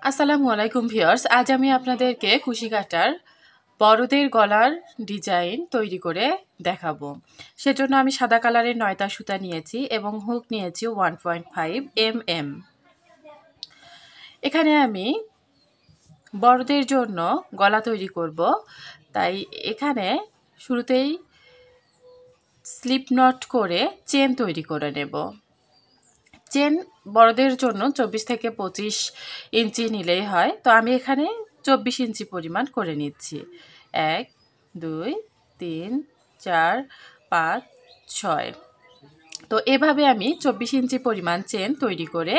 আসসালামু আলাইকুম ভিউয়ার্স, আজ আমি আপনাদেরকে কুশি কাটার বড়দের গলার ডিজাইন তৈরি করে দেখাবো। সেজন্য আমি সাদা কালারের 9টা সুতা নিয়েছি এবং হুক নিয়েছি 1.5 mm। এখানে আমি বড়দের জন্য গলা তৈরি করব, তাই এখানে শুরুতেই স্লিপ নট করে চেন তৈরি করে নেব। চেন বড়দের জন্য 24 থেকে 25 ইঞ্চি নিলেই হয়, তো আমি এখানে 24 ইঞ্চি পরিমাণ করে নিচ্ছি। 1 2 3 4 5 6। তো এভাবে আমি 24 ইঞ্চি পরিমাণ চেন তৈরি করে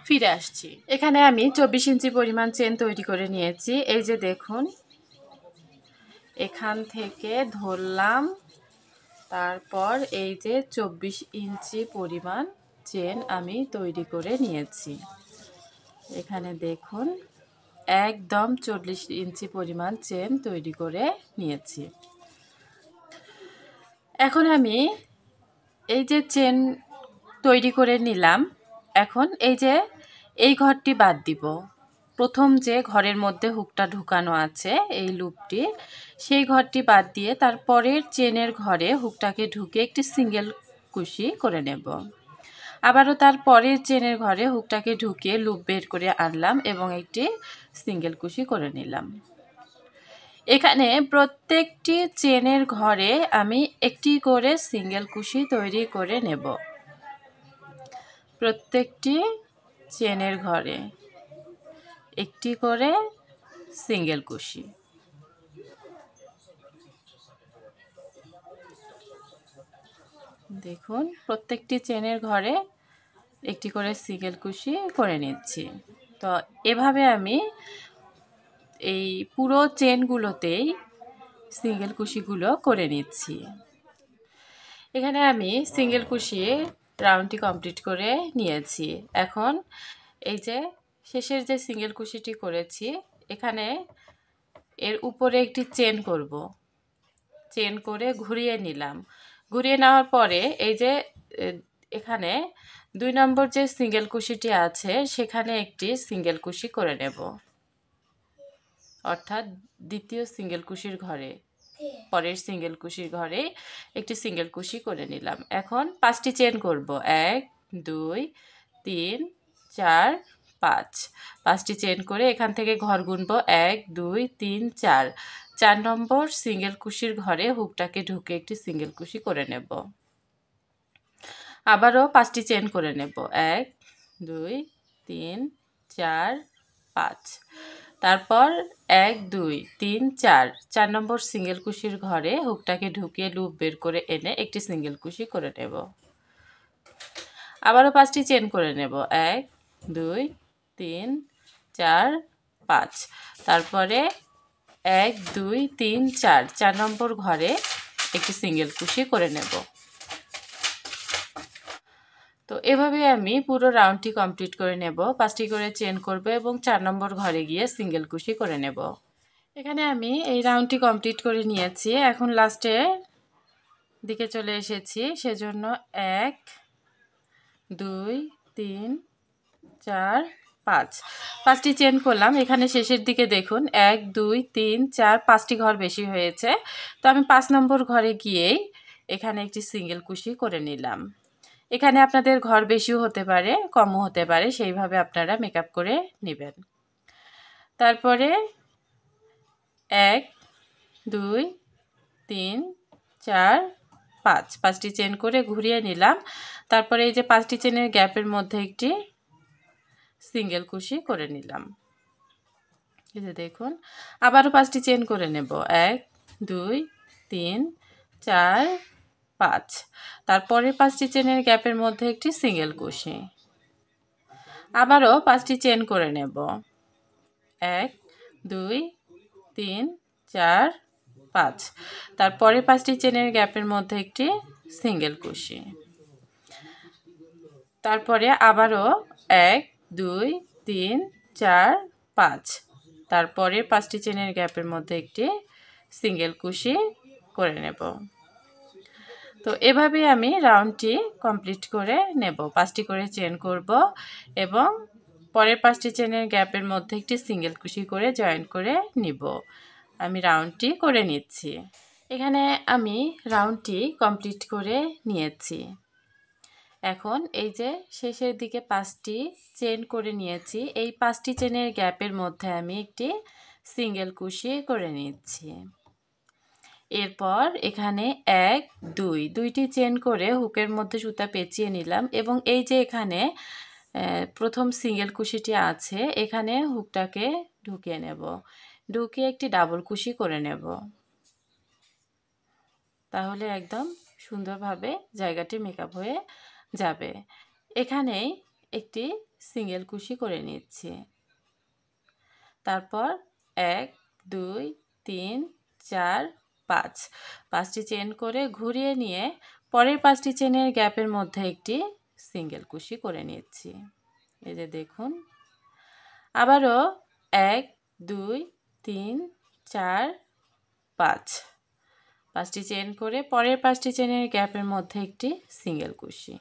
ফিরে আসছি। এখানে আমি 24 ইঞ্চি পরিমাণ চেন তৈরি করে নিয়েছি। এই যে দেখুন, এখান থেকে ধরলাম, তারপর এই যে 24 ইঞ্চি পরিমাণ চেন আমি তৈরি করে নিয়েছি। এখানে দেখুন, একদম 40 ইঞ্চি পরিমাণ চেন তৈরি করে নিয়েছি। এখন আমি এই যে চেন তৈরি করে নিলাম, এখন এই ঘরটি বাদ দিব। প্রথম যে ঘরের মধ্যে হুকটা ঢুকানো আছে, এই লুপটি, সেই ঘরটি বাদ দিয়ে তারপরের চেনের ঘরে হুকটাকে ঢুকে একটি সিঙ্গেল কুশি করে নেব। আবারও তার পরের চেনের ঘরে হুকটাকে ঢুকিয়ে লুপ বের করে আনলাম এবং একটি সিঙ্গেল কুশি করে নিলাম। এখানে প্রত্যেকটি চেনের ঘরে আমি একটি করে সিঙ্গেল কুশি তৈরি করে নেব। প্রত্যেকটি চেনের ঘরে একটি করে সিঙ্গেল কুশি। দেখুন, প্রত্যেকটি চেনের ঘরে একটি করে সিঙ্গেল কুশি করে নিচ্ছি। তো এভাবে আমি এই পুরো চেনগুলোতেই সিঙ্গেল কুশিগুলো করে নিচ্ছি। এখানে আমি সিঙ্গেল কুশি রাউন্ডটি কমপ্লিট করে নিয়েছি। এখন এই যে শেষের যে সিঙ্গেল কুশিটি করেছি, এখানে এর উপরে একটি চেন করব। চেন করে ঘুরিয়ে নিলাম। ঘুরিয়ে নেওয়ার পরে এই যে এখানে 2 নম্বর যে সিঙ্গেল কুশিটি আছে, সেখানে একটি সিঙ্গেল কুশি করে নেব, অর্থাৎ দ্বিতীয় সিঙ্গেল কুশির ঘরে, পরের সিঙ্গেল কুশির ঘরে একটি সিঙ্গেল কুশি করে নিলাম। এখন 5টি চেন করব। 1 2 3 4 5। 5টি চেন করে এখান থেকে ঘর গুনবো। 1 2 3 4। 4 নম্বর সিঙ্গেল কুশির ঘরে হুকটাকে ঢুকে একটি সিঙ্গেল কুশি করে নেব। আবারও 5টি চেন করে নেব। 1 2 3 4 5। তারপর 1 2 3 4। 4 নম্বর সিঙ্গেল কুশির ঘরে হুকটাকে ঢুকিয়ে লুপ বের করে এনে একটি সিঙ্গেল কুশি করে নেব। আবারও 5টি চেন করে নেব। 1 2 3 4 5। তারপরে 1 2 3 4। 4 নম্বর ঘরে একটি সিঙ্গেল কুশি করে নেব। তো এভাবে আমি পুরো রাউন্ডটি কমপ্লিট করে নেব। 5টি করে চেন করব এবং 4 নম্বর ঘরে গিয়ে সিঙ্গেল কুশি করে নেব। এখানে আমি এই রাউন্ডটি কমপ্লিট করে নিয়েছি। এখন লাস্টে দিকে চলে এসেছি, সেজন্য 1 2 3 4 5। 5টি চেন করলাম। এখানে শেষের দিকে দেখুন 1 2 3 4, 5টি ঘর বেশি হয়েছে। তো আমি 5 নম্বর ঘরে গিয়েই এখানে একটি সিঙ্গেল কুশি করে নিলাম। এখানে আপনাদের ঘর বেশিও হতে পারে, কমও হতে পারে, সেইভাবে আপনারা মেকআপ করে নেবেন। তারপরে 1 2 3 4 5। 5টি চেন করে ঘুরিয়ে নিলাম। তারপরে এই যে 5টি চেনের গ্যাপের মধ্যে একটি সিঙ্গেল কুশি করে নিলাম। এই যে দেখুন, আবারও 5টি চেন করে নেব। 1 2 3 4 5। তারপরে 5টি চেনের গ্যাপের মধ্যে একটি সিঙ্গেল কুশি। আবারও 5টি চেন করে নেব। 1 2 3 4 5। তারপরে 5টি চেনের গ্যাপের মধ্যে একটি সিঙ্গেল কুশি। তারপরে আবারও 1 2 3 4 5। তারপরে 5টি চেনের গ্যাপের মধ্যে একটি সিঙ্গেল কুশি করে নেব। তো এভাবেই আমি রাউন্ডটি কমপ্লিট করে নেব। 5টি করে চেন করব এবং পরের 5টি চেনের গ্যাপের মধ্যে একটি সিঙ্গেল কুশি করে জয়েন করে নিব। আমি রাউন্ডটি করে নিচ্ছি। এখানে আমি রাউন্ডটি কমপ্লিট করে নিয়েছি। এখন এই যে শেষের দিকে 5টি চেন করে নিয়েছি, এই 5টি চেনের গ্যাপের মধ্যে আমি একটি সিঙ্গেল কুশি করে নিচ্ছি। এরপর এখানে 1 2 দুইটি চেন করে হুকের মধ্যে সুতা পেঁচিয়ে নিলাম এবং এই যে এখানে প্রথম সিঙ্গেল কুশিটি আছে, এখানে হুকটাকে ঢুকিয়ে নেব। ঢুকিয়ে একটি ডাবল কুশি করে নেব। তাহলে একদম সুন্দরভাবে জায়গাটি মেকআপ হয়ে যাবে। এখানেই একটি সিঙ্গেল কুশি করে নিচ্ছি। তারপর 1 2 3 4 5 5টি চেন করে ঘুরিয়ে নিয়ে পরের 5টি চেনের গ্যাপের মধ্যে একটি সিঙ্গেল কুশি করে নিচ্ছি। এই যে দেখুন, আবারও 1 2 3 4 5 5টি চেন করে পরের 5টি চেনের গ্যাপের মধ্যে একটি সিঙ্গেল কুশি।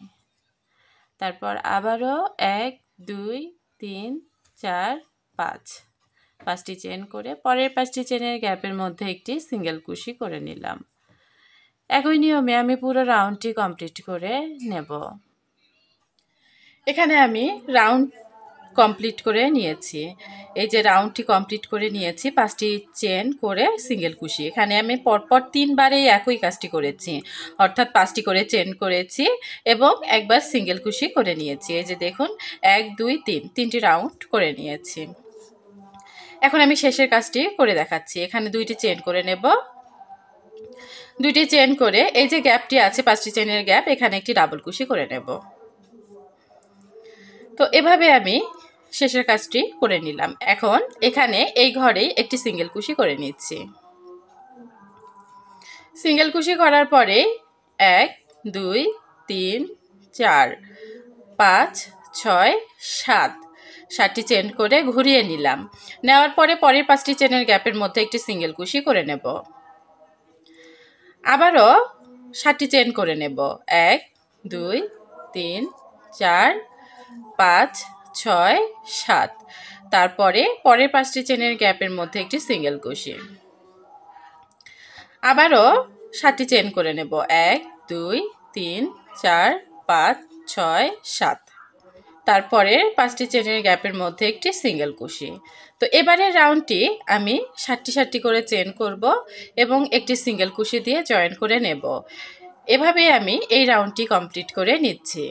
তারপর আবারও 1 2 3 4 5 5টি চেন করে পরের 5টি চেনের গ্যাপের মধ্যে একটি সিঙ্গেল কুশি করে নিলাম। একই নিয়মে আমি পুরো রাউন্ডটি কমপ্লিট করে নেব। এখানে আমি রাউন্ড কমপ্লিট করে নিয়েছি। এই যে রাউন্ডটি কমপ্লিট করে নিয়েছি, 5টি চেন করে সিঙ্গেল কুশি। এখানে আমি পরপর 3বারে একই কাজটি করেছি, অর্থাৎ 5টি করে চেন করেছি এবং একবার সিঙ্গেল কুশি করে নিয়েছি। এই যে দেখুন, 1 2 3 তিনটি রাউন্ড করে নিয়েছি। এখন আমি শেষের কাজটি করে দেখাচ্ছি। এখানে 2টি চেন করে নেব। 2টি চেন করে এই যে গ্যাপটি আছে 5টি চেনের গ্যাপ, এখানে একটি ডাবল কুশি করে নেব। তো এভাবে আমি শেষের কাজটি করে নিলাম। এখন এখানে এই ঘরেই একটি সিঙ্গেল কুশি করে নিচ্ছি। সিঙ্গেল কুশি করার পরে 1 2 3 4 5 6 7 7টি চেন করে ঘুরিয়ে নিলাম। নেওয়ার পরে পরের 5টি চেনের গ্যাপের মধ্যে একটি সিঙ্গেল কুশি করে নেব। আবারও 7টি চেন করে নেব। 1 2 3 4 5 6 7 তারপরে পরের 5টি চেনের গ্যাপের মধ্যে একটি সিঙ্গেল কুশি। আবারও 7টি চেন করে নেব। 1 2 3 4 5 6 7 তারপরে 5টি চেনের গ্যাপের মধ্যে একটি সিঙ্গেল কুশি। তো এবারের রাউন্ডটি আমি 7টি করে চেন করব এবং একটি সিঙ্গেল কুশি দিয়ে জয়েন করে নেব। এভাবে আমি এই রাউন্ডটি কমপ্লিট করে নিচ্ছি।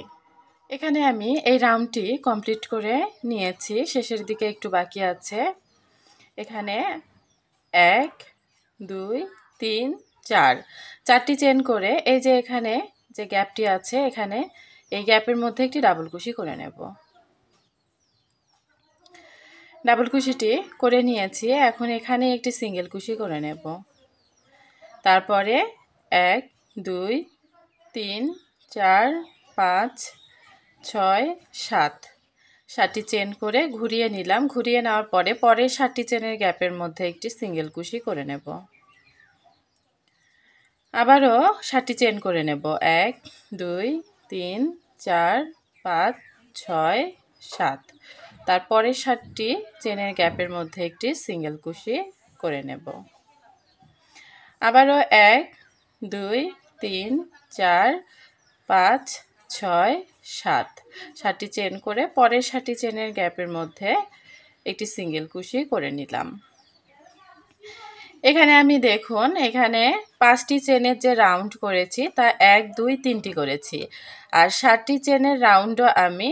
এখানে আমি এই রাউন্ডটি কমপ্লিট করে নিয়েছি, শেষের দিকে একটু বাকি আছে। এখানে 1 2 3 4 4টি চেন করে এই যে এখানে যে গ্যাপটি আছে, এখানে এই গ্যাপের মধ্যে একটি ডাবল কুশি করে নেব। ডাবল কুশিটি করে নিয়েছি। এখন এখানে একটি সিঙ্গেল কুশি করে নেব। তারপরে 1 2 3 4 5 6 7 7টি চেন করে ঘুরিয়ে নিলাম। ঘুরিয়ে নেওয়ার পরে পরের 7টি চেনের গ্যাপের মধ্যে একটি সিঙ্গেল কুশি করে নেব। আবারও 7টি চেন করে নেব। 1 2 3 4 5 6 7 তারপরে 7টি চেনের গ্যাপের মধ্যে একটি সিঙ্গেল কুশি করে নেব। আবারও 1 2 3 4 5 6 7 7টি চেন করে পরের 7টি চেনের গ্যাপের মধ্যে একটি সিঙ্গেল কুশি করে নিলাম। এখানে আমি দেখুন, এখানে 5টি চেনের যে রাউন্ড করেছি তা 1 2 3টি করেছি, আর 7টি চেনের রাউন্ডও আমি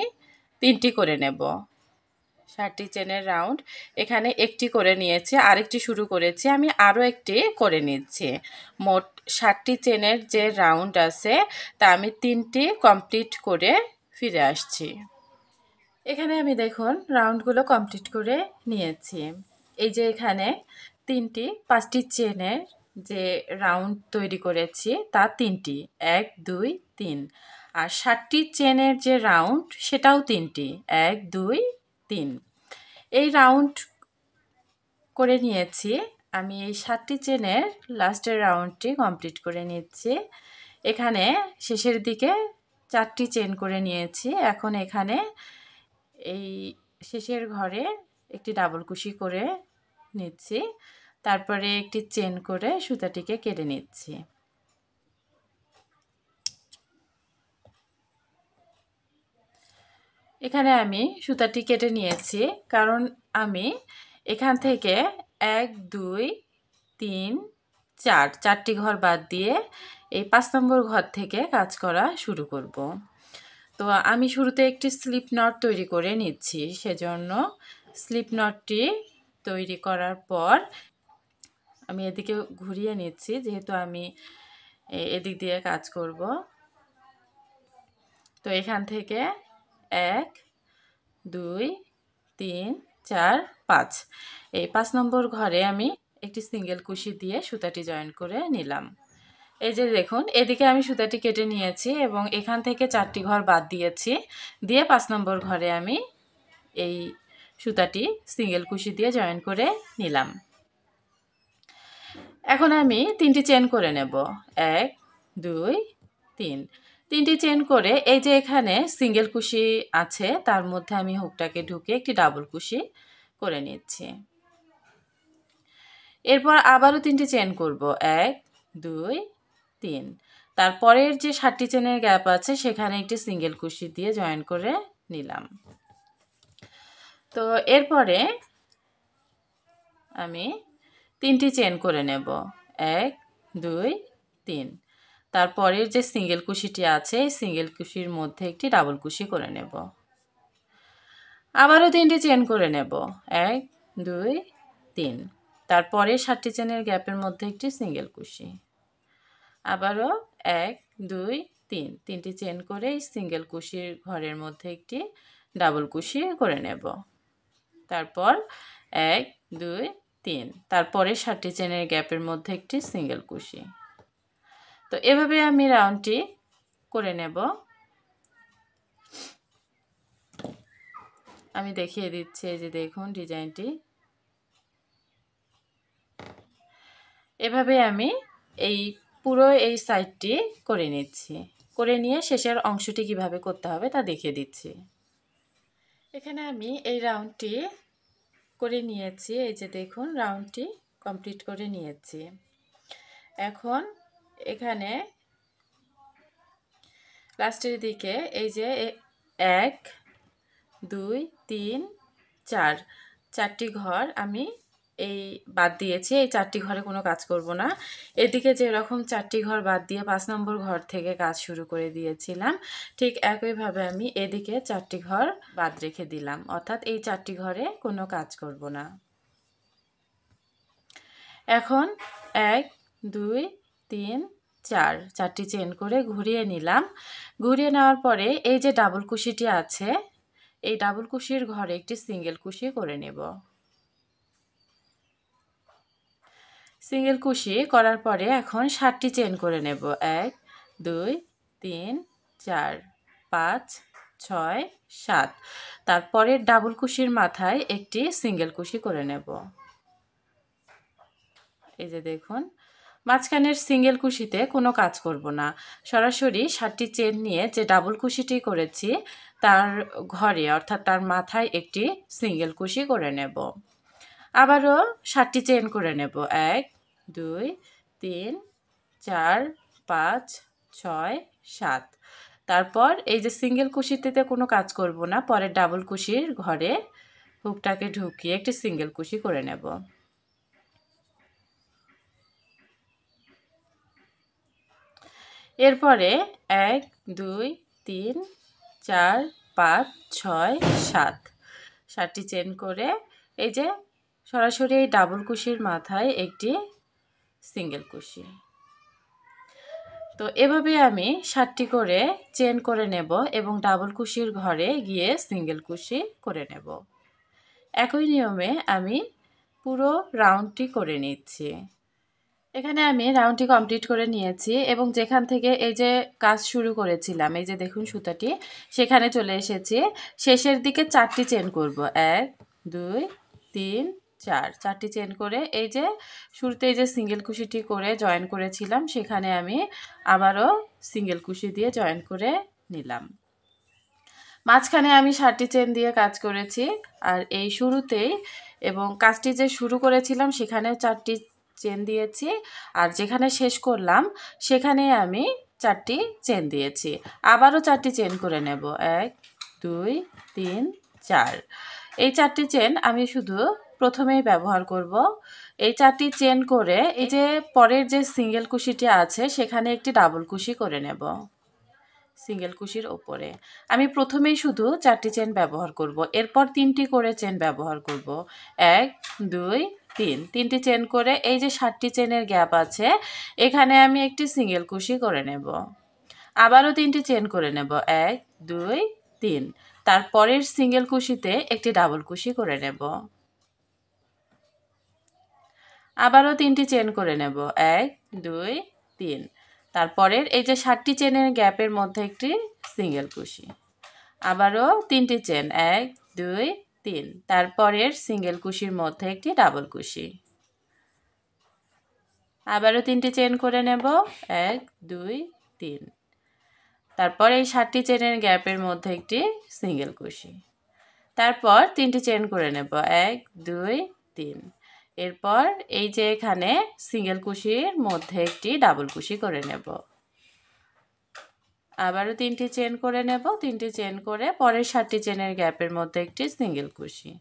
3টি করে নেব। 7টি চেনের রাউন্ড এখানে একটি করে নিয়েছি, আরেকটি শুরু করেছি, আমি আরও একটি করে নিচ্ছি। মোট 7টি চেনের যে রাউন্ড আছে তা আমি 3টি কমপ্লিট করে ফিরে আসছি। এখানে আমি দেখুন রাউন্ডগুলো কমপ্লিট করে নিয়েছি। এই যে এখানে 5টি চেনের যে রাউন্ড তৈরি করেছি তা 3টি, 1 2 3, আর 7টি চেনের যে রাউন্ড সেটাও 3টি, 1 2 3। এই রাউন্ড করে নিয়েছি। আমি এই 7টি চেনের লাস্টের রাউন্ডটি কমপ্লিট করে নিচ্ছি। এখানে শেষের দিকে 4টি চেন করে নিয়েছি। এখন এখানে এই শেষের ঘরে একটি ডাবল কুশি করে নিচ্ছি, তারপরে একটি চেন করে সুতাটিকে কেটে নিচ্ছি। এখানে আমি সুতাটি কেটে নিয়েছি, কারণ আমি এখান থেকে 1 2 3 4 চারটি ঘর বাদ দিয়ে এই 5 নম্বর ঘর থেকে কাজ করা শুরু করব। তো আমি শুরুতে একটি স্লিপ নট তৈরি করে নিচ্ছি, সেজন্য স্লিপ নটটি তৈরি করার পর আমি এদিকে ঘুরিয়ে নিচ্ছি, যেহেতু আমি এদিক দিয়ে কাজ করব। তো এখান থেকে 1 2 3 4 5 এই 5 নম্বর ঘরে আমি একটি সিঙ্গেল কুশি দিয়ে সুতাটি জয়েন করে নিলাম। এই যে দেখুন, এদিকে আমি সুতাটি কেটে নিয়েছি এবং এখান থেকে 4টি ঘর বাদ দিয়েছি, দিয়ে 5 নম্বর ঘরে আমি এই সুতাটি সিঙ্গেল কুশি দিয়ে জয়েন করে নিলাম। এখন আমি 3টি চেন করে নেব, 1 2 3 3টি চেন করে এই যে এখানে সিঙ্গেল কুশি আছে তার মধ্যে আমি হুকটাকে ঢুকে একটি ডাবল কুশি করে নিচ্ছি। এরপর আবারও 3টি চেন করব, 1 2 3। তারপরের যে 7টি চেনের গ্যাপ আছে সেখানে একটি সিঙ্গেল কুশি দিয়ে জয়েন করে নিলাম। তো এরপরে আমি 3টি চেন করে নেব, 1 2 3। তারপরের যে সিঙ্গেল কুশিটি আছে এই সিঙ্গেল কুশির মধ্যে একটি ডাবল কুশি করে নেব। আবারও 3টি চেন করে নেব, 1 2 3। তারপরে 7টি চেনের গ্যাপের মধ্যে একটি সিঙ্গেল কুশি। আবারও 1 2 3 3টি চেন করে সিঙ্গেল কুশির ঘরের মধ্যে একটি ডাবল কুশি করে নেব। তারপর 1 2 3। তারপরে 7টি চেনের গ্যাপের মধ্যে একটি সিঙ্গেল কুশি। তো এভাবে আমি রাউন্ডটি করে নেব। আমি দেখিয়ে দিচ্ছি, এই যে দেখুন ডিজাইনটি। এভাবে আমি এই পুরো এই সাইডটি করে নিচ্ছি, করে নিয়ে শেষের অংশটি কিভাবে করতে হবে তা দেখিয়ে দিচ্ছি। এখানে আমি এই রাউন্ডটি করে নিয়েছি, এই যে দেখুন রাউন্ডটি কমপ্লিট করে নিয়েছি। এখন এখানে লাস্টের দিকে এই যে 1 2 3 4 চারটি ঘর আমি এই বাদ দিয়েছি, এই 4টি ঘরে কোনো কাজ করব না। এদিকে যেরকম 4টি ঘর বাদ দিয়ে 5 নম্বর ঘর থেকে কাজ শুরু করে দিয়েছিলাম, ঠিক একইভাবে আমি এদিকে 4টি ঘর বাদ রেখে দিলাম, অর্থাৎ এই 4টি ঘরে কোনো কাজ করব না। এখন 1 2 3 4 চারটি চেন করে ঘুরিয়ে নিলাম। ঘুরিয়ে নেওয়ার পরে এই যে ডাবল কুশিটি আছে এই ডাবল কুশির ঘরে একটি সিঙ্গেল কুশি করে নেব। সিঙ্গেল কুশি করার পরে এখন 7টি চেন করে নেব, 1 2 3 4 5 6 7। তারপরে ডাবল কুশির মাথায় একটি সিঙ্গেল কুশি করে নেব। এই যে দেখুন, মাঝখানের সিঙ্গেল কুশিতে কোনো কাজ করব না, সরাসরি 7টি চেন নিয়ে যে ডাবল কুশিটি করেছি তার ঘরে অর্থাৎ তার মাথায় একটি সিঙ্গেল কুশি করে নেব। আবারও 7টি চেন করে নেব, 1 2 3 4 5 6 7। তারপর এই যে সিঙ্গেল কুশিতে কোনো কাজ করব না, পরে ডাবল কুশির ঘরে হুকটাকে ঢুকিয়ে একটি সিঙ্গেল কুশি করে নেব। এরপরে 1 2 3 4 5 6 7 7টি চেন করে এই যে সরাসরি এই ডাবল কুশির মাথায় একটি সিঙ্গেল কুশি। তো এভাবে আমি 7টি করে চেন করে নেব এবং ডাবল কুশির ঘরে গিয়ে সিঙ্গেল কুশি করে নেব। একই নিয়মে আমি পুরো রাউন্ডটি করে নিচ্ছি। এখানে আমি রাউন্ডটি কমপ্লিট করে নিয়েছি এবং যেখান থেকে এই যে কাজ শুরু করেছিলাম, এই যে দেখুন সুতাটি, সেখানে চলে এসেছি। শেষের দিকে 4টি চেন করব, 1 2 3 4 4টি চেন করে এই যে শুরুতে এই যে সিঙ্গেল কুশিটি করে জয়েন করেছিলাম সেখানে আমি আবারও সিঙ্গেল কুশি দিয়ে জয়েন করে নিলাম। মাঝখানে আমি 7টি চেন দিয়ে কাজ করেছি, আর এই শুরুতেই এবং কাজটি যে শুরু করেছিলাম সেখানেও 4টি চেন দিয়েছি, আর যেখানে শেষ করলাম সেখানে আমি 4টি চেন দিয়েছি। আবারও 4টি চেন করে নেব, 1 2 3 4। এই 4টি চেন আমি শুধু প্রথমেই ব্যবহার করব। এই 4টি চেন করে এই যে পরের যে সিঙ্গেল কুশিটি আছে সেখানে একটি ডাবল কুশি করে নেব। সিঙ্গেল কুশির ওপরে আমি প্রথমেই শুধু 4টি চেন ব্যবহার করব, এরপর 3টি করে চেন ব্যবহার করব। 1 2 3, 3টি চেন করে এই যে 7টি চেনের গ্যাপ আছে এখানে আমি একটি সিঙ্গেল কুশি করে নেব। আবারও 3টি চেন করে নেব, 1 2 3। তারপরের সিঙ্গেল কুশিতে একটি ডাবল কুশি করে নেব। আবারও 3টি চেন করে নেব, 1 2 3। তারপরের এই যে 7টি চেনের গ্যাপের মধ্যে একটি সিঙ্গেল কুশি। আবারও 3টি চেন, 1 2 3। তারপরের সিঙ্গেল কুশির মধ্যে একটি ডাবল কুশি। আবারও 3টি চেন করে নেব, 1 2 3। তারপর এই 7টি চেনের গ্যাপের মধ্যে একটি সিঙ্গেল কুশি। তারপর 3টি চেন করে নেব, 1 2 3। এরপর এই যে এখানে সিঙ্গেল কুশির মধ্যে একটি ডাবল কুশি করে নেব। আবারও 3টি চেন করে নেব, 3টি চেন করে পরের 7টি চেনের গ্যাপের মধ্যে একটি সিঙ্গেল কুশি।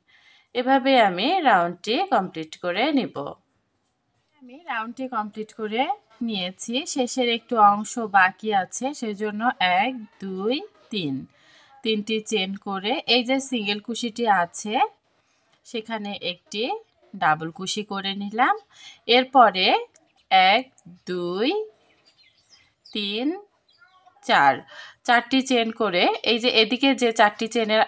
এভাবে আমি রাউন্ডটি কমপ্লিট করে নিব। আমি রাউন্ডটি কমপ্লিট করে নিয়েছি, শেষের একটু অংশ বাকি আছে সেজন্য 1 2 3, 3টি চেন করে এই যে সিঙ্গেল কুশিটি আছে সেখানে একটি ডাবল কুশি করে নিলাম। এরপরে 1 2 3 4, 4টি চেন করে এই যে এদিকে যে 4টি চেনের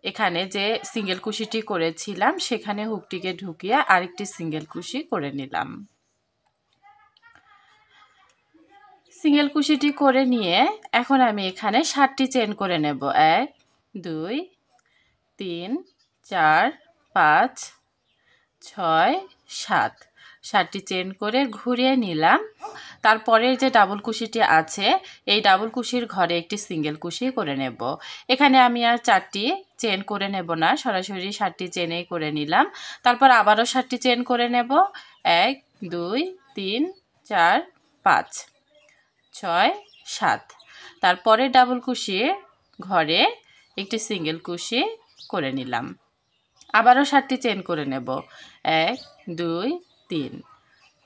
এখানে যে সিঙ্গেল কুশিটি করেছিলাম সেখানে হুকটিকে ঢুকিয়ে আরেকটি সিঙ্গেল কুশি করে নিলাম। সিঙ্গেল কুশিটি করে নিয়ে এখন আমি এখানে 7টি চেন করে নেব, 1 2 3 4 5 6 7। 7টি চেন করে ঘুরিয়ে নিলাম। তারপরের যে ডাবল কুশিটি আছে এই ডাবল কুশির ঘরে একটি সিঙ্গেল কুশি করে নেব। এখানে আমি আর 4টি চেন করে নেব না, সরাসরি 7টি চেনেই করে নিলাম। তারপর আবারও 7টি চেন করে নেব, 1 2 3 4 5 6 7। তারপরে ডাবল কুশির ঘরে একটি সিঙ্গেল কুশি করে নিলাম। আবারও 7টি চেন করে নেব, 1 2 3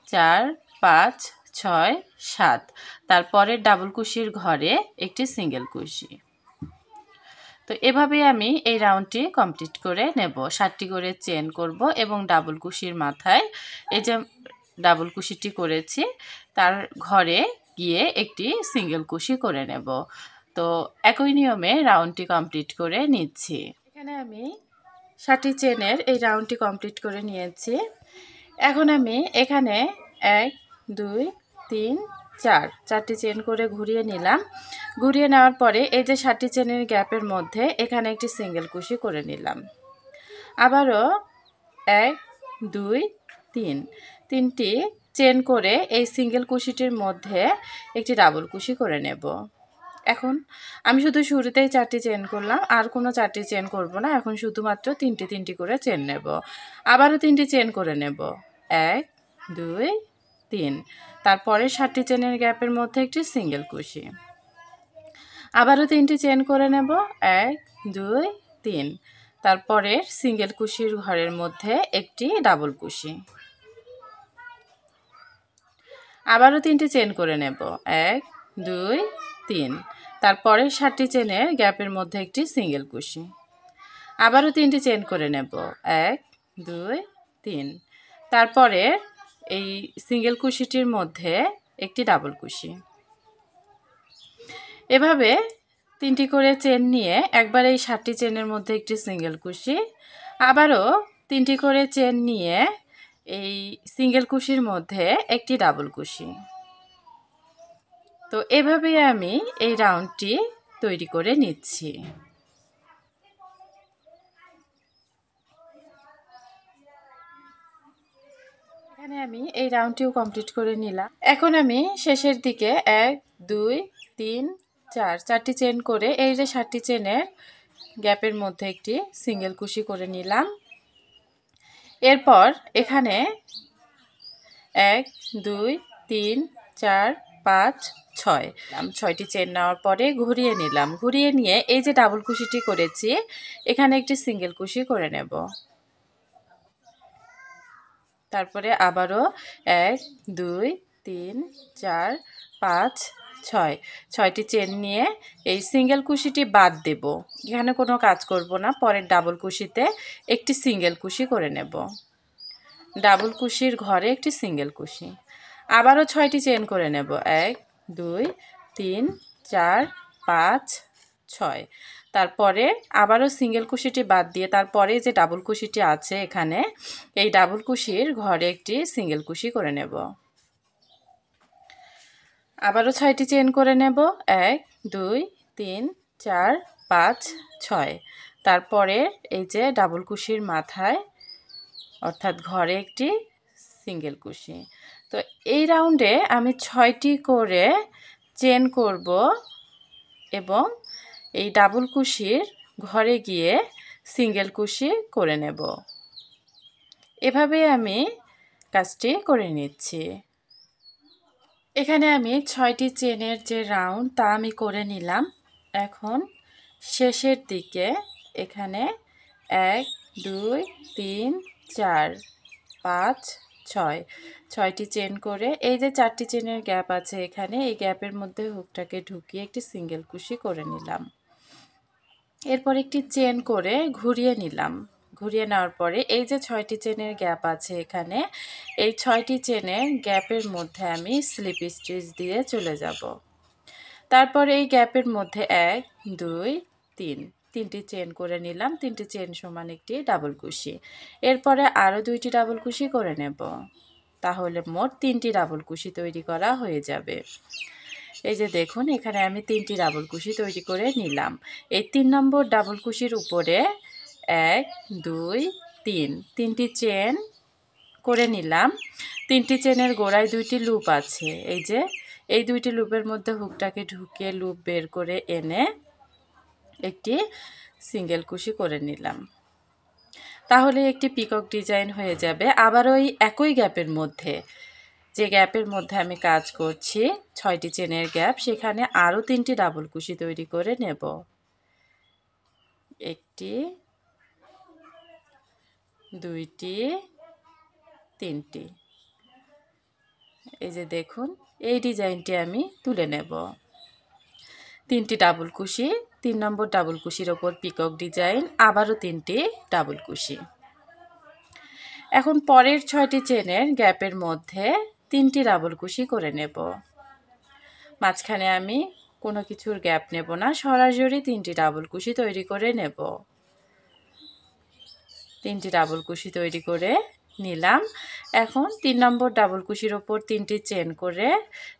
4 5 6 7। তারপরে ডাবল কুশির ঘরে একটি সিঙ্গেল কুশি। তো এভাবে আমি এই রাউন্ডটি কমপ্লিট করে নেব। 7টি করে চেন করব এবং ডাবল কুশির মাথায় এই যে ডাবল কুশিটি করেছি তার ঘরে গিয়ে একটি সিঙ্গেল কুশি করে নেব। তো একই নিয়মে রাউন্ডটি কমপ্লিট করে নিচ্ছি। এখানে আমি 7টি চেনের এই রাউন্ডটি কমপ্লিট করে নিয়েছি। এখন আমি এখানে 1 2 3 4, 4টি চেন করে ঘুরিয়ে নিলাম। ঘুরিয়ে নেওয়ার পরে এই যে 7টি চেনের গ্যাপের মধ্যে এখানে একটি সিঙ্গেল কুশি করে নিলাম। আবারও 1 2 3, 3টি চেন করে এই সিঙ্গেল কুশিটির মধ্যে একটি ডাবল কুশি করে নেব। এখন আমি শুধু শুরুতেই 4টি চেন করলাম, আর কোনো 4টি চেন করব না। এখন শুধুমাত্র 3টি করে চেন নেব। আবারও 3টি চেন করে নেব, 1 2 3। তারপরে 7টি চেনের গ্যাপের মধ্যে একটি সিঙ্গেল কুশি। আবারও 3টি চেন করে নেব, 1 2 3। তারপরে সিঙ্গেল কুশির ঘরের মধ্যে একটি ডাবল কুশি। আবারও 3টি চেন করে নেব, 1 2 3। তারপরে 7টি চেনের গ্যাপের মধ্যে একটি সিঙ্গেল কুশি। আবারও 3টি চেন করে নেব, 1 2 3। তারপরে এই সিঙ্গেল কুশিটির মধ্যে একটি ডাবল কুশি। এভাবে 3টি করে চেন নিয়ে একবার এই 7টি চেনের মধ্যে একটি সিঙ্গেল কুশি, আবারও 3টি করে চেন নিয়ে এই সিঙ্গেল কুশির মধ্যে একটি ডাবল কুশি। তো এভাবে আমি এই রাউন্ডটি তৈরি করে নিচ্ছি। এখানে আমি এই রাউন্ডটিও কমপ্লিট করে নিলাম। এখন আমি শেষের দিকে 1 2 3 চারটি চেন করে এই যে 7টি চেনের গ্যাপের মধ্যে একটি সিঙ্গেল কুশি করে নিলাম। এরপর এখানে 1 2 3 4 5 6 6টি চেন নেওয়ার পরে ঘুরিয়ে নিলাম। ঘুরিয়ে নিয়ে এই যে ডাবল কুশিটি করেছি এখানে একটি সিঙ্গেল কুশি করে নেব। তারপরে আবারও 1 2 3 4 5 6 6টি চেন নিয়ে এই সিঙ্গেল কুশিটি বাদ দেব। এখানে কোনো কাজ করব না, পরের ডাবল কুশিতে একটি সিঙ্গেল কুশি করে নেব। ডাবল কুশির ঘরে একটি সিঙ্গেল কুশি, আবারও 6টি চেন করে নেব। 1 2 3 4 5 6। তারপরে আবারও সিঙ্গেল কুশিটি বাদ দিয়ে তারপরে যে ডাবল কুশিটি আছে এখানে এই ডাবল কুশির ঘরে একটি সিঙ্গেল কুশি করে নেব। আবারও 6টি চেন করে নেব। 1 2 3 4 5 6। তারপরে এই যে ডাবল কুশির মাথায় অর্থাৎ ঘরে একটি সিঙ্গেল কুশি। তো এই রাউন্ডে আমি 6টি করে চেন করব এবং এই ডাবল কুশির ঘরে গিয়ে সিঙ্গেল কুশি করে নেব। এভাবে আমি কাজটি করে নিচ্ছি। এখানে আমি 6টি চেনের যে রাউন্ড তা আমি করে নিলাম। এখন শেষের দিকে এখানে 1 2 3 4 5 6 6টি চেন করে এই যে 4টি চেনের গ্যাপ আছে এখানে এই গ্যাপের মধ্যে হুকটাকে ঢুকিয়ে একটি সিঙ্গেল কুশি করে নিলাম। এরপর একটি চেন করে ঘুরিয়ে নিলাম। ঘুরিয়ে নেওয়ার পরে এই যে 6টি চেনের গ্যাপ আছে এখানে এই 6টি চেনের গ্যাপের মধ্যে আমি স্লিপ স্টিচ দিয়ে চলে যাব। তারপর এই গ্যাপের মধ্যে 1 2 3 তিনটি চেন করে নিলাম। 3টি চেন সমান একটি ডাবল কুশি। এরপরে আরও 2টি ডাবল কুশি করে নেব। তাহলে মোট 3টি ডাবল কুশি তৈরি করা হয়ে যাবে। এই যে দেখুন এখানে আমি 3টি ডাবল কুশি তৈরি করে নিলাম। এই 3 নম্বর ডাবল কুশির উপরে 1 2 3 তিনটি চেন করে নিলাম। 3টি চেনের গোড়ায় 2টি লুপ আছে। এই যে এই 2টি লুপের মধ্যে হুকটাকে ঢুকিয়ে লুপ বের করে এনে একটি সিঙ্গেল কুশি করে নিলাম। তাহলে একটি পিকক ডিজাইন হয়ে যাবে। আবার ওই একই গ্যাপের মধ্যে যে গ্যাপের মধ্যে আমি কাজ করছি 6টি চেনের গ্যাপ সেখানে আরও 3টি ডাবল কুশি তৈরি করে নেব। একটি 2টি 3টি। এই যে দেখুন এই ডিজাইনটি আমি তুলে নেব। 3টি ডাবল কুশি, 3 নম্বর ডাবল কুশির ওপর পিকক ডিজাইন, আবারও 3টি ডাবল কুশি। এখন পরের 6টি চেনের গ্যাপের মধ্যে 3টি ডাবল কুশি করে নেব। মাঝখানে আমি কোনো কিছুর গ্যাপ নেব না, সরাসরি 3টি ডাবল কুশি তৈরি করে নেব। 3টি ডাবল কুশি তৈরি করে নিলাম। এখন 3 নম্বর ডাবল কুশির ওপর 3টি চেন করে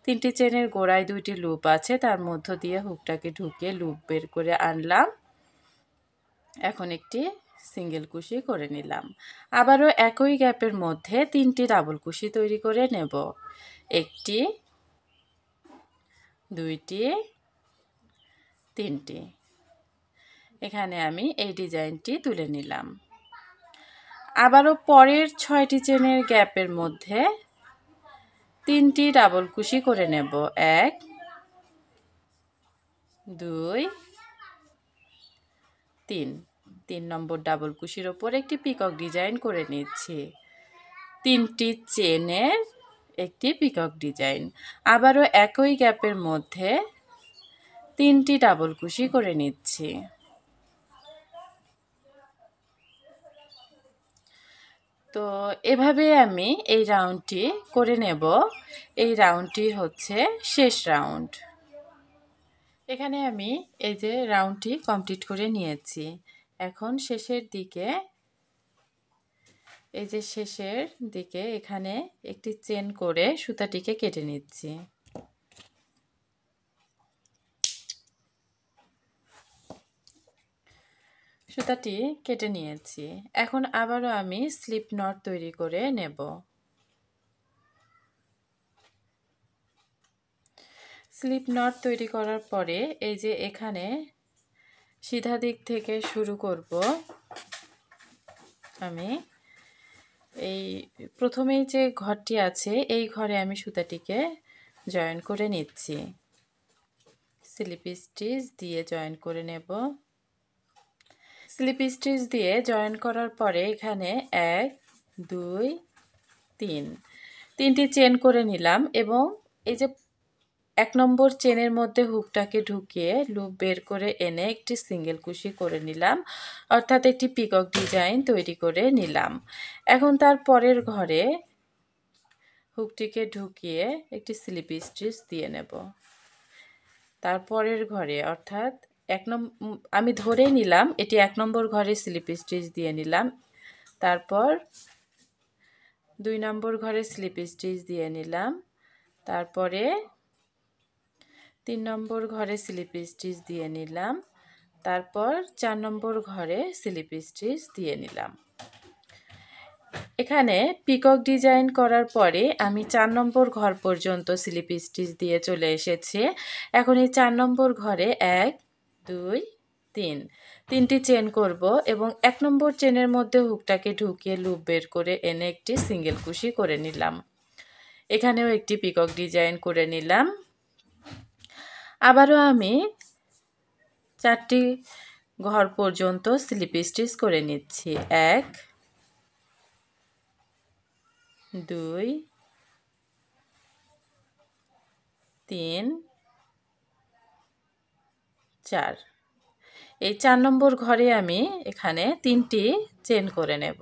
3টি চেনের গোড়ায় 2টি লুপ আছে তার মধ্য দিয়ে হুকটাকে ঢুকিয়ে লুপ বের করে আনলাম। এখন একটি সিঙ্গেল কুশি করে নিলাম। আবারও একই গ্যাপের মধ্যে 3টি ডাবল কুশি তৈরি করে নেব। একটি 2টি 3টি। এখানে আমি এই ডিজাইনটি তুলে নিলাম। আবারও পরের 6টি চেনের গ্যাপের মধ্যে 3টি ডাবল কুশি করে নেব। 1 2 3 3 নম্বর ডাবল কুশির ওপর একটি পিকক ডিজাইন করে নিচ্ছি। 3টি চেনের একটি পিকক ডিজাইন। আবারও একই গ্যাপের মধ্যে 3টি ডাবল কুশি করে নিচ্ছি। তো এভাবে আমি এই রাউন্ডটি করে নেব। এই রাউন্ডটি হচ্ছে শেষ রাউন্ড। এখানে আমি এই যে রাউন্ডটি কমপ্লিট করে নিয়েছি। এখন শেষের দিকে এই যে শেষের দিকে এখানে একটি চেন করে সুতাটিকে কেটে নিচ্ছি। সুতাটি কেটে নিয়েছি। এখন আবারও আমি স্লিপ নট তৈরি করে নেব। স্লিপ নট তৈরি করার পরে এই যে এখানে সিধা দিক থেকে শুরু করব। আমি এই প্রথমেই যে ঘরটি আছে এই ঘরে আমি সুতাটিকে জয়েন করে নিচ্ছি, স্লিপ স্টিচ দিয়ে জয়েন করে নেব। স্লিপ স্টিচ দিয়ে জয়েন করার পরে এখানে 1 2 3 তিনটি চেন করে নিলাম এবং এই যে 1 নম্বর চেনের মধ্যে হুকটাকে ঢুকিয়ে লুপ বের করে এনে একটি সিঙ্গেল কুশি করে নিলাম, অর্থাৎ একটি পিকক ডিজাইন তৈরি করে নিলাম। এখন তার পরের ঘরে হুকটিকে ঢুকিয়ে একটি স্লিপ স্টিচ দিয়ে নেব। তারপরের ঘরে অর্থাৎ আমি ধরে নিলাম এটি 1 নম্বর ঘরে স্লিপ স্টিচ দিয়ে নিলাম, তারপর 2 নম্বর ঘরে স্লিপ স্টিচ দিয়ে নিলাম, তারপরে 3 নম্বর ঘরে স্লিপ স্টিচ দিয়ে নিলাম, তারপর 4 নম্বর ঘরে স্লিপ স্টিচ দিয়ে নিলাম। এখানে পিকক ডিজাইন করার পরে আমি 4 নম্বর ঘর পর্যন্ত স্লিপ স্টিচ দিয়ে চলে এসেছি। এখন এই 4 নম্বর ঘরে 1 2 3 তিনটি চেন করব এবং 1 নম্বর চেনের মধ্যে হুকটাকে ঢুকিয়ে লুপ বের করে এনে একটি সিঙ্গেল কুশি করে নিলাম। এখানেও একটি পিকক ডিজাইন করে নিলাম। আবারও আমি 4টি ঘর পর্যন্ত স্লিপ স্টিচ করে নিচ্ছি। 1 2 3 4। এই 4 নম্বর ঘরে আমি এখানে 3টি চেন করে নেব।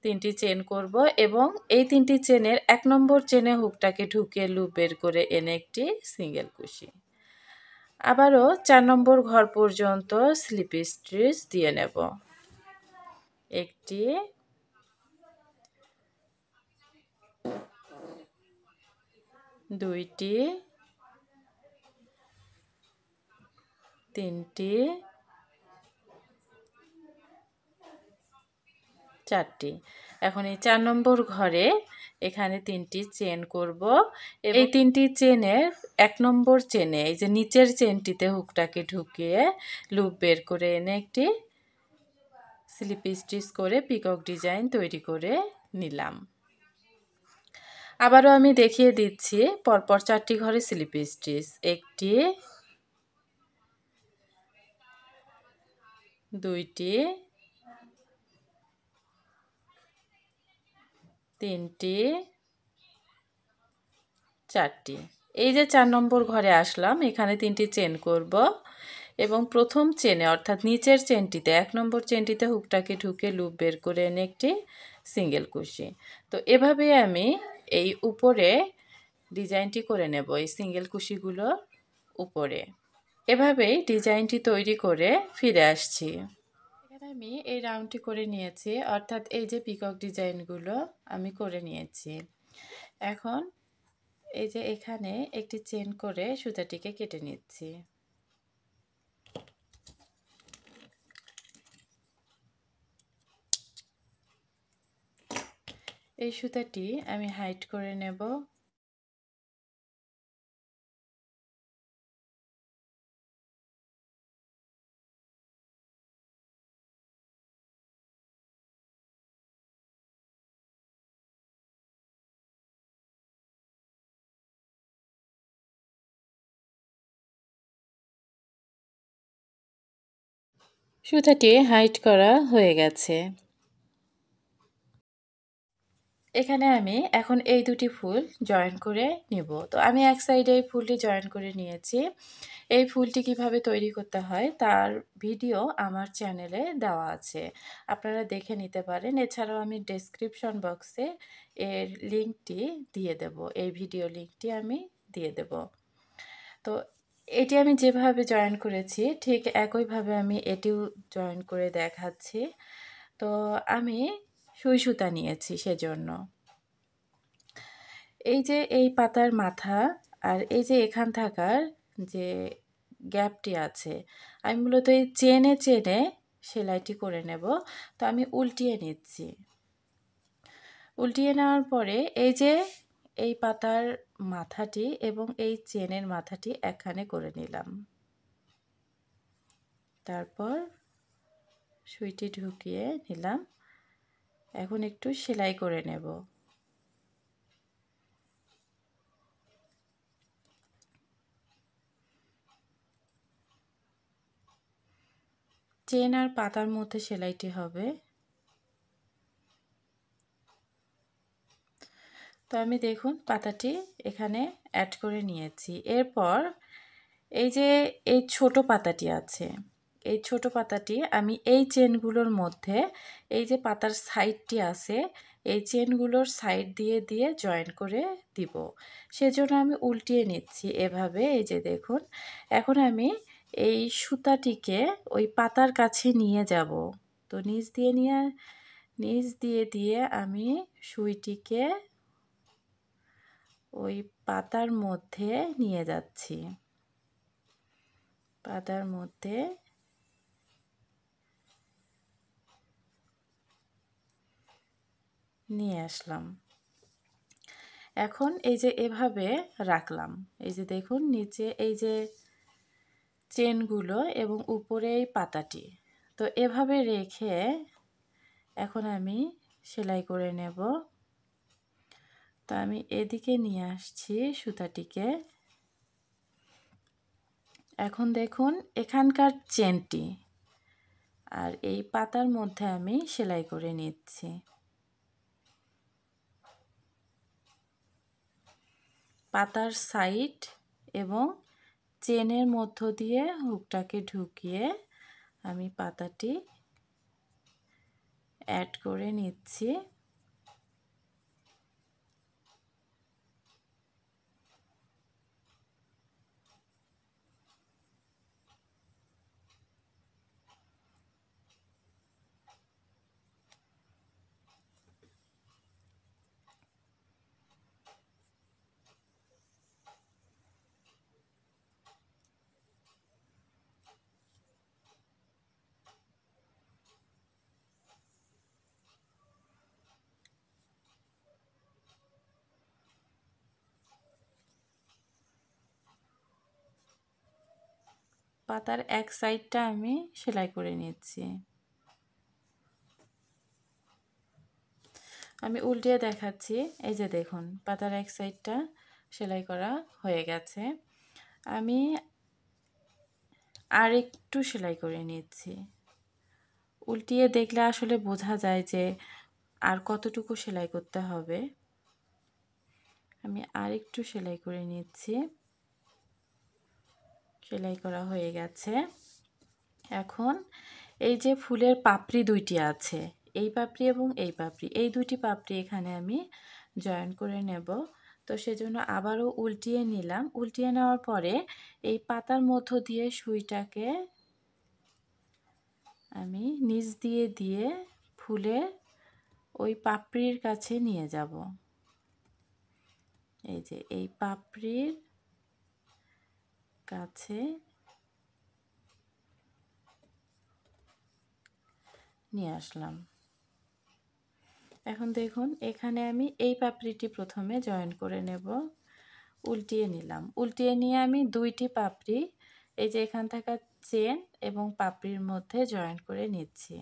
3টি চেন করব এবং এই 3টি চেনের 1 নম্বর চেনে হুকটাকে ঢুকিয়ে লুপ বের করে এনে একটি সিঙ্গেল কুশি। আবারও 4 নম্বর ঘর পর্যন্ত স্লিপ স্টিচ দিয়ে নেব। একটি, দুইটি, তিনটি, চারটি। এখন এই 4 নম্বর ঘরে এখানে 3টি চেন করব। এই 3টি চেনের 1 নম্বর চেনে এই যে নিচের চেনটিতে হুকটাকে ঢুকিয়ে লুপ বের করে এনে একটি স্লিপ স্টিচ করে পিকক ডিজাইন তৈরি করে নিলাম। আবারও আমি দেখিয়ে দিচ্ছি পরপর 4টি ঘরে স্লিপ স্টিচ। একটি, দুইটি, তিনটি, চারটি। এই যে 4 নম্বর ঘরে আসলাম, এখানে 3টি চেন করব এবং প্রথম চেনে অর্থাৎ নিচের চেনটিতে 1 নম্বর চেনটিতে হুকটাকে ঢুকে লুপ বের করে এনে একটি সিঙ্গেল কুশি। তো এভাবেই আমি এই উপরে ডিজাইনটি করে নেব, এই সিঙ্গেল কুশিগুলোর উপরে। এভাবেই ডিজাইনটি তৈরি করে ফিরে আসছি। এখানে আমি এই রাউন্ডটি করে নিয়েছি, অর্থাৎ এই যে পিকক ডিজাইনগুলো আমি করে নিয়েছি। এখন এই যে এখানে একটি চেন করে সুতাটিকে কেটে নিচ্ছি। এই সুতাটি আমি হাইট করে নেব। সুতাটি হাইট করা হয়ে গেছে। এখানে আমি এখন এই দুটি ফুল জয়েন করে নিব। তো আমি এক সাইডে এই ফুলটি জয়েন করে নিয়েছি। এই ফুলটি কিভাবে তৈরি করতে হয় তার ভিডিও আমার চ্যানেলে দেওয়া আছে, আপনারা দেখে নিতে পারেন। এছাড়াও আমি ডেসক্রিপশন বক্সে এর লিঙ্কটি দিয়ে দেব, এই ভিডিও লিঙ্কটি আমি দিয়ে দেব। তো এটি আমি যেভাবে জয়েন করেছি ঠিক একইভাবে আমি এটিও জয়েন করে দেখাচ্ছি। তো আমি সুই সুতা নিয়েছি সেজন্য। এই যে এই পাতার মাথা আর এই যে এখান থাকার যে গ্যাপটি আছে, আমি মূলত এই চেনে চেনে সেলাইটি করে নেব। তো আমি উল্টিয়ে নিচ্ছি। উল্টিয়ে নেওয়ার পরে এই যে এই পাতার মাথাটি এবং এই চেনের মাথাটি একখানে করে নিলাম। তারপর সুইটি ঢুকিয়ে নিলাম। এখন একটু সেলাই করে নেব। চেন আর পাতার মধ্যে সেলাইটি হবে। তো আমি দেখুন পাতাটি এখানে অ্যাড করে নিয়েছি। এরপর এই যে এই ছোট পাতাটি আছে, এই ছোট পাতাটি আমি এই চেনগুলোর মধ্যে এই যে পাতার সাইডটি আছে এই চেনগুলোর সাইড দিয়ে দিয়ে জয়েন করে দিব। সেজন্য আমি উল্টিয়ে নিচ্ছি এভাবে। এই যে দেখুন, এখন আমি এই সুতাটিকে ওই পাতার কাছে নিয়ে যাব। তো নিচ দিয়ে দিয়ে আমি সুইটিকে ওই পাতার মধ্যে নিয়ে যাচ্ছি। পাতার মধ্যে নিয়ে আসলাম। এখন এই যে এভাবে রাখলাম। এই যে দেখুন নিচে এই যে চেনগুলো এবং উপরে এই পাতাটি। তো এভাবে রেখে এখন আমি সেলাই করে নেব। তো আমি এদিকে নিয়ে আসছি সুতাটিকে। এখন দেখুন এখানকার চেনটি আর এই পাতার মধ্যে আমি সেলাই করে নিচ্ছি। পাতার সাইড এবং চেনের মধ্য দিয়ে হুকটাকে ঢুকিয়ে আমি পাতাটি অ্যাড করে নিচ্ছি। পাতার এক সাইডটা আমি সেলাই করে নিচ্ছি। আমি উল্টিয়ে দেখাচ্ছি। এই যে দেখুন পাতার এক সাইডটা সেলাই করা হয়ে গেছে। আমি আর একটু সেলাই করে নিচ্ছি। উল্টিয়ে দেখলে আসলে বোঝা যায় যে আর কতটুকু সেলাই করতে হবে। আমি আর একটু সেলাই করে নিচ্ছি। সেলাই করা হয়ে গেছে। এখন এই যে ফুলের পাপড়ি দুইটি আছে, এই পাপড়ি এবং এই পাপড়ি, এই দুটি পাপড়ি এখানে আমি জয়েন করে নেব। তো সেজন্য আবারও উল্টিয়ে নিলাম। উল্টিয়ে নেওয়ার পরে এই পাতার মধ্য দিয়ে সুইটাকে আমি নিচ দিয়ে দিয়ে ফুলের ওই পাপড়ির কাছে নিয়ে যাব। এই যে এই পাপড়ির কাছে নিয়ে আসলাম। এখন দেখুন এখানে আমি এই পাপড়িটি প্রথমে জয়েন করে নেব। উল্টিয়ে নিলাম। উল্টিয়ে নিয়ে আমি দুইটি পাপড়ি এই যে এখান থেকে চেন এবং পাপড়ির মধ্যে জয়েন করে নিচ্ছি।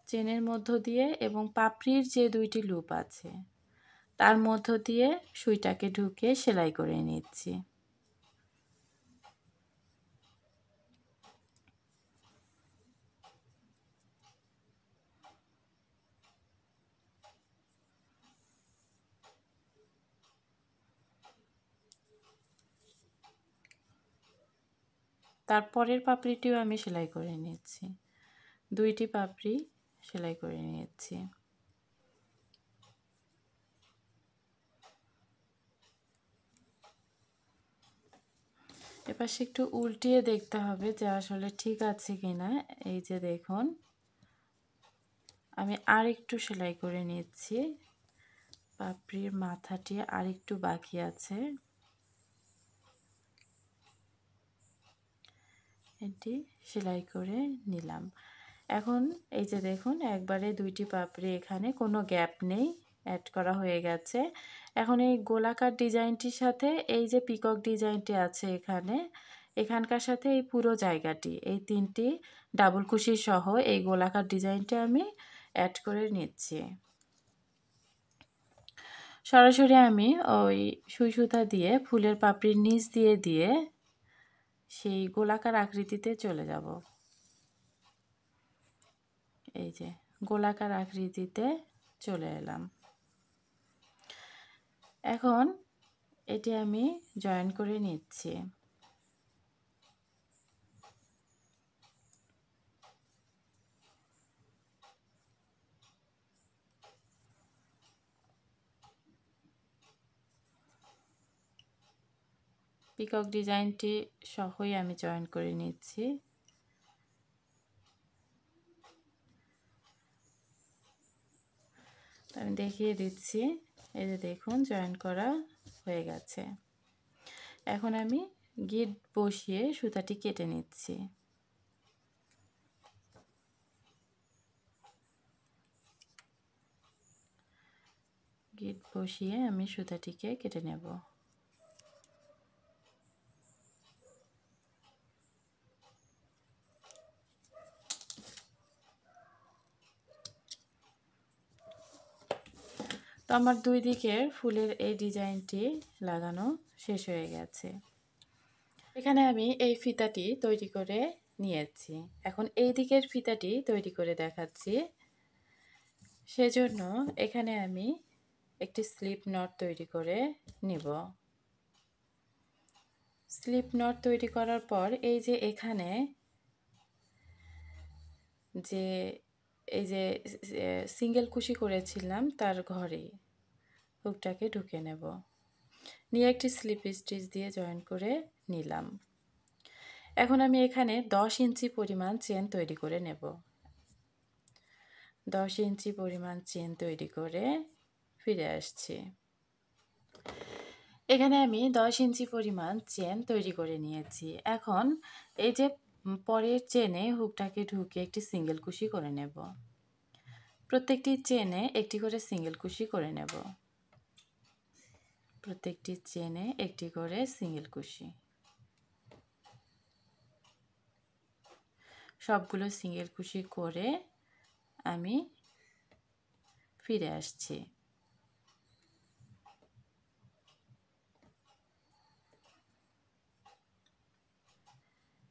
চেনের মধ্য দিয়ে এবং পাপড়ির যে দুইটি লুপ আছে তার মধ্য দিয়ে সুইটাকে ঢুকিয়ে সেলাই করে নিচ্ছি। তারপরের পাপড়িটিও আমি সেলাই করে নিচ্ছি। দুইটি পাপড়ি সেলাই করে নিচ্ছি। এপাশে একটু উল্টিয়ে দেখতে হবে যে আসলে ঠিক আছে কিনা। এই যে দেখুন আমি আর একটু সেলাই করে নিচ্ছি। পাপড়ির মাথাটি আর একটু বাকি আছে, এটি সেলাই করে নিলাম। এখন এই যে দেখুন একবারে দুইটি পাপড়ি এখানে কোনো গ্যাপ নেই অ্যাড করা হয়ে গেছে। এখন এই গোলাকার ডিজাইনটির সাথে এই যে পিকক ডিজাইনটি আছে এখানকার সাথে এই পুরো জায়গাটি এই তিনটি ডাবল কুশি সহ এই গোলাকার ডিজাইনটি আমি অ্যাড করে নিচ্ছি। সরাসরি আমি ওই সুই সুতা দিয়ে ফুলের পাপড়ির নিচ দিয়ে সেই গোলাকার আকৃতিতে চলে যাব। এই যে গোলাকার আকৃতিতে চলে এলাম। এখন এটি আমি জয়েন করে নিচ্ছি। পিকক ডিজাইনটি সহই আমি জয়েন করে নিচ্ছি। আমি দেখিয়ে দিচ্ছি, এই যে দেখুন জয়েন করা হয়ে গেছে। এখন আমি গিট বসিয়ে সুতাটি কেটে নিচ্ছি। গিট বসিয়ে আমি সুতাটিকে কেটে নেব। তো আমার দুই দিকের ফুলের এই ডিজাইনটি লাগানো শেষ হয়ে গেছে। এখানে আমি এই ফিতাটি তৈরি করে নিয়েছি। এখন এই দিকের ফিতাটি তৈরি করে দেখাচ্ছি। সেজন্য এখানে আমি একটি স্লিপ নট তৈরি করে নিব। স্লিপ নট তৈরি করার পর এই যে এখানে যে এই যে সিঙ্গেল কুশি করেছিলাম তার ঘরে হুকটাকে ঢুকে নেব। নিয়ে একটি স্লিপ স্টিচ দিয়ে জয়েন করে নিলাম। এখন আমি এখানে 10 ইঞ্চি পরিমাণ চেন তৈরি করে নেব। 10 ইঞ্চি পরিমাণ চেন তৈরি করে ফিরে আসছি। এখানে আমি 10 ইঞ্চি পরিমাণ চেন তৈরি করে নিয়েছি। এখন এই যে পরের চেনে হুকটাকে ঢুকে একটি সিঙ্গেল কুশি করে নেব। প্রত্যেকটি চেনে একটি করে সিঙ্গেল কুশি করে নেব। প্রত্যেকটি চেনে একটি করে সিঙ্গেল কুশি। সবগুলো সিঙ্গেল কুশি করে আমি ফিরে আসছি।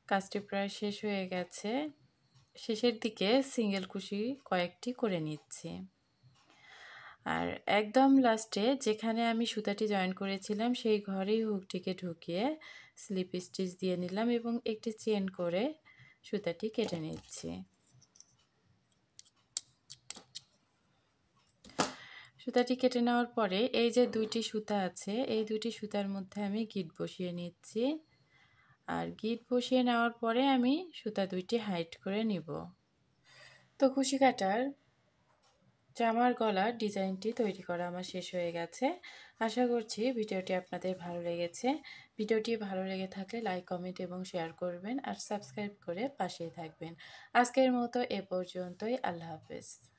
কাজটি প্রায় শেষ হয়ে গেছে। শেষের দিকে সিঙ্গেল কুশি কয়েকটি করে নিচ্ছি। আর একদম লাস্টে যেখানে আমি সুতাটি জয়েন করেছিলাম সেই ঘরেই হুকটিকে ঢুকিয়ে স্লিপ স্টিচ দিয়ে নিলাম এবং একটি চেন করে সুতাটি কেটে নিচ্ছি। সুতাটি কেটে নেওয়ার পরে এই যে দুইটি সুতা আছে এই দুইটি সুতার মধ্যে আমি গিট বসিয়ে নিচ্ছি। আর গিট বসিয়ে নেওয়ার পরে আমি সুতা দুইটি হাইট করে নিব। তো কুশি কাটার জামার গলার ডিজাইনটি তৈরি করা আমার শেষ হয়ে গেছে। আশা করছি ভিডিওটি আপনাদের ভালো লেগেছে। ভিডিওটি ভালো লেগে থাকলে লাইক, কমেন্ট এবং শেয়ার করবেন আর সাবস্ক্রাইব করে পাশেই থাকবেন। আজকের মতো এ পর্যন্তই। আল্লাহ হাফেজ।